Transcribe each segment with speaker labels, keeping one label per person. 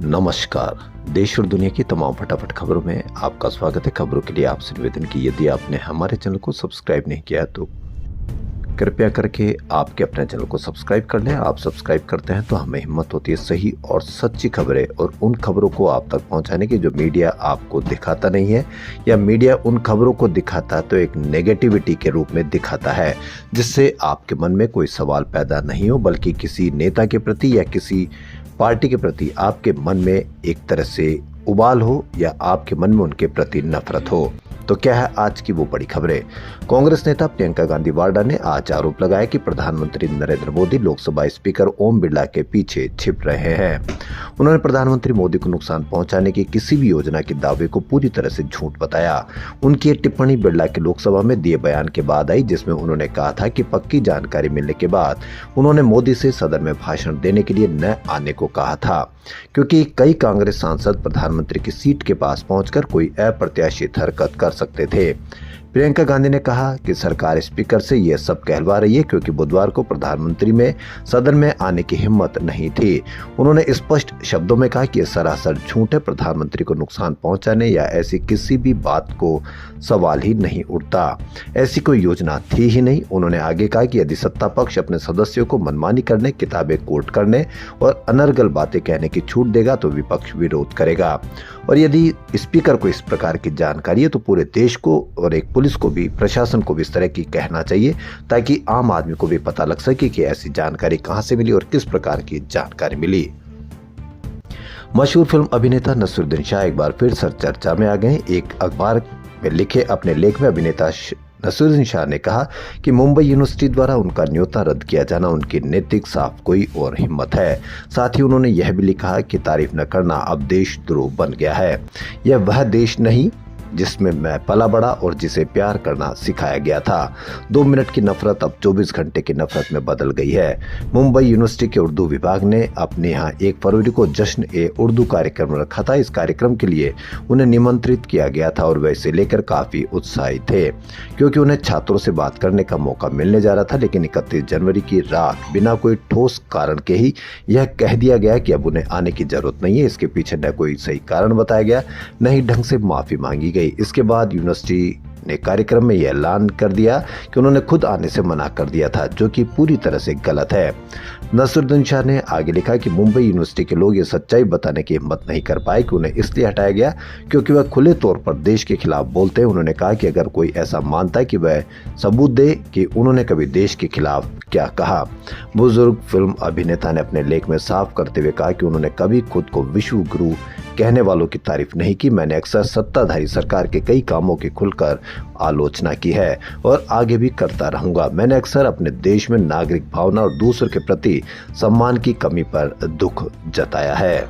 Speaker 1: नमस्कार। देश और दुनिया की तमाम फटाफट खबरों में आपका स्वागत है। खबरों के लिए आपसे निवेदन की यदि आपने हमारे चैनल को सब्सक्राइब नहीं किया तो कृपया करके आपके अपने चैनल को सब्सक्राइब कर लें। आप सब्सक्राइब करते हैं तो हमें हिम्मत होती है सही और सच्ची खबरें और उन खबरों को आप तक पहुंचाने की जो मीडिया आपको दिखाता नहीं है, या मीडिया उन खबरों को दिखाता है तो एक नेगेटिविटी के रूप में दिखाता है, जिससे आपके मन में कोई सवाल पैदा नहीं हो, बल्कि किसी नेता के प्रति या किसी पार्टी के प्रति आपके मन में एक तरह से उबाल हो या आपके मन में उनके प्रति नफरत हो। तो क्या है आज की वो बड़ी खबरें। कांग्रेस नेता प्रियंका गांधी वाड्रा ने आज आरोप लगाया कि प्रधानमंत्री नरेंद्र मोदी लोकसभा स्पीकर ओम बिरला के पीछे छिप रहे हैं। उन्होंने प्रधानमंत्री मोदी को नुकसान पहुंचाने की किसी भी योजना के दावे को पूरी तरह से झूठ बताया। उनकी ये टिप्पणी बिरला के लोकसभा में दिए बयान के बाद आई, जिसमें उन्होंने कहा था कि पक्की जानकारी मिलने के बाद उन्होंने मोदी से सदन में भाषण देने के लिए न आने को कहा था, क्योंकि कई कांग्रेस सांसद प्रधानमंत्री की सीट के पास पहुंचकर कोई अप्रत्याशित हरकत कर सकते थे। प्रियंका गांधी ने कहा कि सरकार स्पीकर से यह सब कहलवा रही है क्योंकि बुधवार को प्रधानमंत्री में सदन में आने की हिम्मत नहीं थी। उन्होंने स्पष्ट शब्दों में कहा कि यह सरासर झूठ है। प्रधानमंत्री को नुकसान पहुंचाने या ऐसी किसी भी बात को सवाल ही नहीं उठता, ऐसी कोई योजना थी ही नहीं। उन्होंने आगे कहा कि यदि सत्ता पक्ष अपने सदस्यों को मनमानी करने, किताबें कोट करने और अनर्गल बातें कहने की छूट देगा तो विपक्ष विरोध करेगा, और यदि स्पीकर को इस प्रकार की जानकारी है तो पूरे देश को और एक पुलिस को भी, प्रशासन को भी इस तरह की कहना चाहिए, ताकि आम आदमी को भी पता लग सके कि ऐसी जानकारी कहां से मिली और किस प्रकार की जानकारी मिली। मशहूर फिल्म अभिनेता नसीरुद्दीन शाह एक बार फिर चर्चा में आ गए। एक अखबार में लिखे अपने लेख में अभिनेता नसीरुद्दीन शाह ने कहा कि मुंबई यूनिवर्सिटी द्वारा उनका न्योता रद्द किया जाना उनकी नैतिक साफ कोई और हिम्मत है। साथ ही उन्होंने यह भी लिखा कि तारीफ न करना अब देशद्रोह बन गया है। यह वह देश नहीं जिसमें मैं पला बड़ा और जिसे प्यार करना सिखाया गया था। 2 मिनट की नफरत अब 24 घंटे की नफरत में बदल गई है। मुंबई यूनिवर्सिटी के उर्दू विभाग ने अपने यहाँ 1 फरवरी को जश्न ए उर्दू कार्यक्रम रखा था। इस कार्यक्रम के लिए उन्हें निमंत्रित किया गया था और वे इसे लेकर काफी उत्साहित थे, क्योंकि उन्हें छात्रों से बात करने का मौका मिलने जा रहा था। लेकिन 31 जनवरी की रात बिना कोई ठोस कारण के ही यह कह दिया गया कि अब उन्हें आने की जरूरत नहीं है। इसके पीछे न कोई सही कारण बताया गया, न ही ढंग से माफी मांगी गई। इसके बाद यूनिवर्सिटी ने कार्यक्रम में यह ऐलान कर दिया कि उन्होंने खुद आने से मना कर दिया था, जो कि पूरी तरह से गलत है। नसीरुद्दीन शाह ने आगे लिखा कि मुंबई यूनिवर्सिटी के लोग ये सच्चाई बताने की हिम्मत नहीं कर पाए कि उन्हें इसलिए हटाया गया क्योंकि वह खुले तौर पर देश के खिलाफ बोलते हैं। उन्होंने कहा कि अगर कोई ऐसा मानता है कि वह सबूत दे कि उन्होंने कभी देश के खिलाफ क्या कहा। बुजुर्ग फिल्म अभिनेता ने अपने लेख में साफ करते हुए कहा कि उन्होंने कभी खुद को विश्व गुरु कहने वालों की तारीफ नहीं की। मैंने अक्सर सत्ताधारी सरकार के कई कामों की खुलकर आलोचना की है और आगे भी करता रहूंगा। मैंने अक्सर अपने देश में नागरिक भावना और दूसरों के प्रति सम्मान की कमी पर दुख जताया है।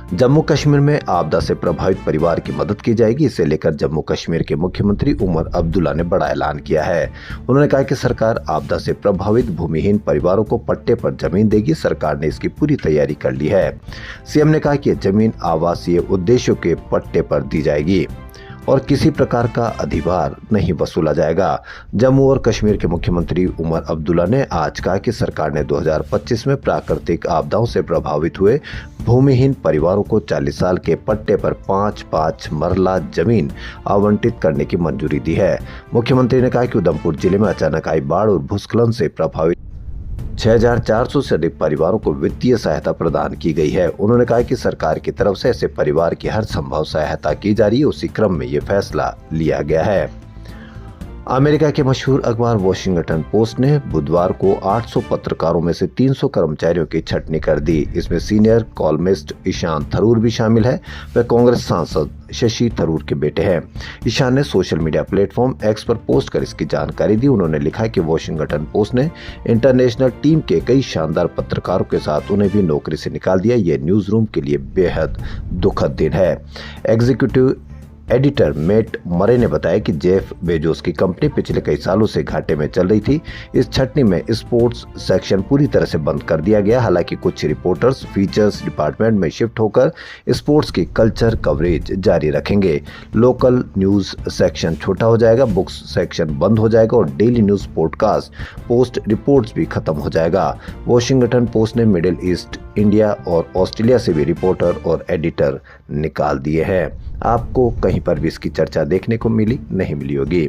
Speaker 1: जम्मू कश्मीर में आपदा से प्रभावित परिवार की मदद की जाएगी। इसे लेकर जम्मू कश्मीर के मुख्यमंत्री उमर अब्दुल्ला ने बड़ा ऐलान किया है। उन्होंने कहा कि सरकार आपदा से प्रभावित भूमिहीन परिवारों को पट्टे पर जमीन देगी। सरकार ने इसकी पूरी तैयारी कर ली है। सीएम ने कहा कि यह जमीन आवासीय उद्देश्यों के पट्टे पर दी जाएगी और किसी प्रकार का अधिभार नहीं वसूला जाएगा। जम्मू और कश्मीर के मुख्यमंत्री उमर अब्दुल्ला ने आज कहा कि सरकार ने 2025 में प्राकृतिक आपदाओं से प्रभावित हुए भूमिहीन परिवारों को 40 साल के पट्टे पर 5-5 मरला जमीन आवंटित करने की मंजूरी दी है। मुख्यमंत्री ने कहा कि उधमपुर जिले में अचानक आई बाढ़ और भूस्खलन से प्रभावित 6400 से अधिक परिवारों को वित्तीय सहायता प्रदान की गई है। उन्होंने कहा कि सरकार की तरफ से ऐसे परिवार की हर संभव सहायता की जा रही है। उसी क्रम में ये फैसला लिया गया है। अमेरिका के मशहूर अखबार वॉशिंगटन पोस्ट ने बुधवार को 800 पत्रकारों में से 300 कर्मचारियों की छटनी कर दी। इसमें सीनियर कॉलमिस्ट ईशान थरूर भी शामिल है। वह कांग्रेस सांसद शशि थरूर के बेटे हैं। ईशान ने सोशल मीडिया प्लेटफॉर्म एक्स पर पोस्ट कर इसकी जानकारी दी। उन्होंने लिखा कि वॉशिंगटन पोस्ट ने इंटरनेशनल टीम के कई शानदार पत्रकारों के साथ उन्हें भी नौकरी से निकाल दिया। ये न्यूज रूम के लिए बेहद दुखद दिन है। एग्जीक्यूटिव एडिटर मेट मरे ने बताया कि जेफ बेजोस की कंपनी पिछले कई सालों से घाटे में चल रही थी। इस छटनी में स्पोर्ट्स सेक्शन पूरी तरह से बंद कर दिया गया। हालांकि कुछ रिपोर्टर्स फीचर्स डिपार्टमेंट में शिफ्ट होकर स्पोर्ट्स की कल्चर कवरेज जारी रखेंगे। लोकल न्यूज सेक्शन छोटा हो जाएगा, बुक्स सेक्शन बंद हो जाएगा और daily news podcast post reports भी खत्म हो जाएगा। वॉशिंगटन पोस्ट ने मिडिल ईस्ट इंडिया और ऑस्ट्रेलिया से भी रिपोर्टर और एडिटर निकाल दिए हैं। आपको कहीं पर भी इसकी चर्चा देखने को नहीं मिली होगी।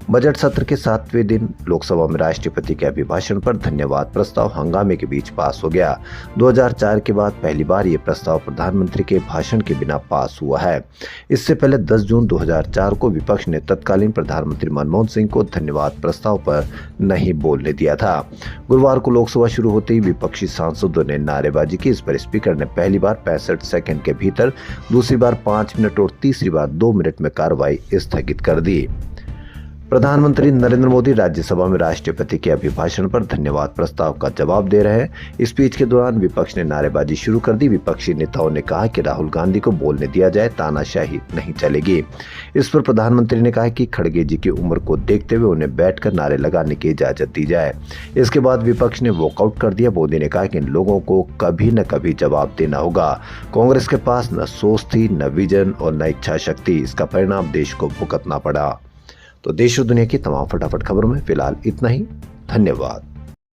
Speaker 1: बजट सत्र के 7वें दिन लोकसभा में राष्ट्रपति के अभिभाषण पर धन्यवाद प्रस्ताव हंगामे के बीच पास हो गया। 2004 के बाद पहली बार ये प्रस्ताव प्रधानमंत्री के भाषण के बिना पास हुआ है। इससे पहले 10 जून 2004 को विपक्ष ने तत्कालीन प्रधानमंत्री मनमोहन सिंह को धन्यवाद प्रस्ताव पर नहीं बोलने दिया था। गुरुवार को लोकसभा शुरू होते ही विपक्षी सांसदों ने नारेबाजी की। इस पर स्पीकर ने पहली बार 65 सेकंड के भीतर, दूसरी बार 5 मिनट और तीसरी बार 2 मिनट में कार्रवाई स्थगित कर दी। प्रधानमंत्री नरेंद्र मोदी राज्यसभा में राष्ट्रपति के अभिभाषण पर धन्यवाद प्रस्ताव का जवाब दे रहे हैं। स्पीच के दौरान विपक्ष ने नारेबाजी शुरू कर दी। विपक्षी नेताओं ने कहा कि राहुल गांधी को बोलने दिया जाए, तानाशाही नहीं चलेगी। इस पर प्रधानमंत्री ने कहा कि खड़गे जी की उम्र को देखते हुए उन्हें बैठकर नारे लगाने की इजाजत दी जाए। इसके बाद विपक्ष ने वॉकआउट कर दिया। मोदी ने कहा कि इन लोगों को कभी न कभी जवाब देना होगा। कांग्रेस के पास न सोच थी, न विजन और न इच्छा शक्ति। इसका परिणाम देश को भुगतना पड़ा। तो देश और दुनिया की तमाम फटाफट खबरों में फिलहाल इतना ही। धन्यवाद।